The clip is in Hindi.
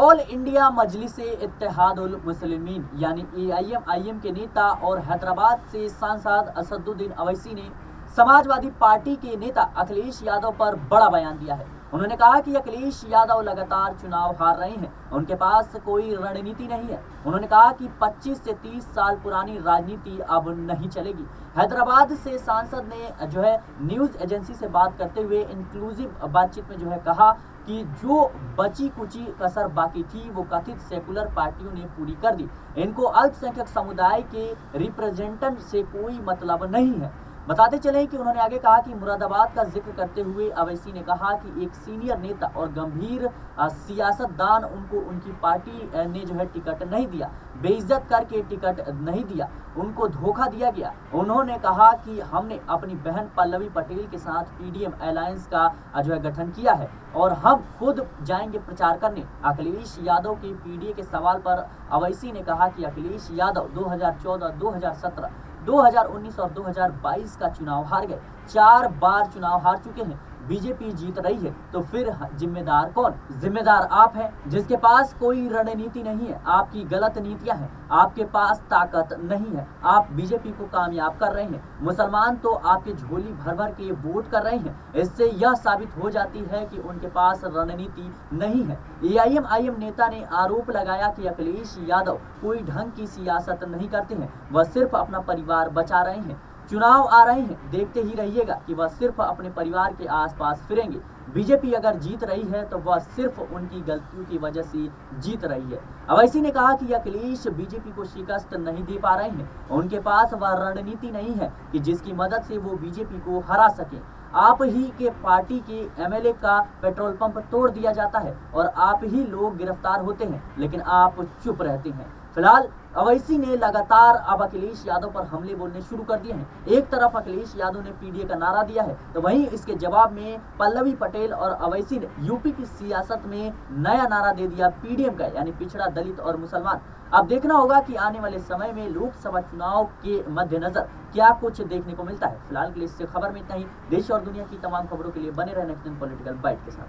ऑल इंडिया मजलिस-ए-इत्तेहादुल मुस्लिमीन यानी एआईएम के नेता और हैदराबाद से सांसद असदुद्दीन अवैसी ने समाजवादी पार्टी के नेता अखिलेश यादव पर बड़ा बयान दिया है। उन्होंने कहा कि अखिलेश यादव लगातार चुनाव हार रहे हैं, उनके पास कोई रणनीति नहीं है। उन्होंने कहा कि 25 से 30 साल पुरानी राजनीति अब नहीं चलेगी। हैदराबाद से सांसद ने न्यूज एजेंसी से बात करते हुए इंक्लूसिव बातचीत में कहा कि जो बची कुची कसर बाकी थी वो कथित सेकुलर पार्टियों ने पूरी कर दी। इनको अल्पसंख्यक समुदाय के रिप्रेजेंटेंट से कोई मतलब नहीं है। बताते चले कि उन्होंने आगे कहा कि मुरादाबाद का जिक्र करते हुए अवैसी ने कहा कि एक सीनियर नेता और गंभीर सियासतदान उनको उनकी पार्टी ने टिकट नहीं दिया, बेइज्जत करके टिकट नहीं दिया, उनको धोखा दिया गया। उन्होंने कहा कि हमने अपनी बहन पल्लवी पटेल के साथ पीडीएम अलायंस का गठन किया है और हम खुद जाएंगे प्रचार करने। अखिलेश यादव के पीडीए के सवाल पर अवैसी ने कहा कि अखिलेश यादव 2014, 2017, 2019 और 2022 का चुनाव हार गए, 4 बार चुनाव हार चुके हैं। बीजेपी जीत रही है तो फिर जिम्मेदार कौन? जिम्मेदार आप हैं जिसके पास कोई रणनीति नहीं है, आपकी गलत नीतियां हैं, आपके पास ताकत नहीं है, आप बीजेपी को कामयाब कर रहे हैं। मुसलमान तो आपके झोली भर भर के वोट कर रहे हैं। इससे यह साबित हो जाती है कि उनके पास रणनीति नहीं है। एआईएम नेता ने आरोप लगाया कि अखिलेश यादव कोई ढंग की सियासत नहीं करते हैं, वह सिर्फ अपना परिवार बचा रहे हैं। चुनाव आ रहे हैं, देखते ही रहिएगा कि वह सिर्फ अपने परिवार के आसपास फिरेंगे। बीजेपी अगर जीत रही है तो वह सिर्फ उनकी गलतियों की वजह से जीत रही है। अवैसी ने कहा कि अखिलेश बीजेपी को शिकस्त नहीं दे पा रहे हैं, उनके पास वह रणनीति नहीं है कि जिसकी मदद से वो बीजेपी को हरा सकें। आप ही के पार्टी के एमएलए का पेट्रोल पंप तोड़ दिया जाता है और आप ही लोग गिरफ्तार होते हैं, लेकिन आप चुप रहते हैं। फिलहाल अवैसी ने लगातार अब अखिलेश यादव पर हमले बोलने शुरू कर दिए हैं। एक तरफ अखिलेश यादव ने पीडीए का नारा दिया है तो वहीं इसके जवाब में पल्लवी पटेल और अवैसी ने यूपी की सियासत में नया नारा दे दिया पीडीएम का, यानी पिछड़ा, दलित और मुसलमान। अब देखना होगा कि आने वाले समय में लोकसभा चुनाव के मद्देनजर क्या कुछ देखने को मिलता है। फिलहाल के लिए इससे खबर में इतना ही। देश और दुनिया की तमाम खबरों के लिए बने रहना पॉलिटिकल बाइट के साथ।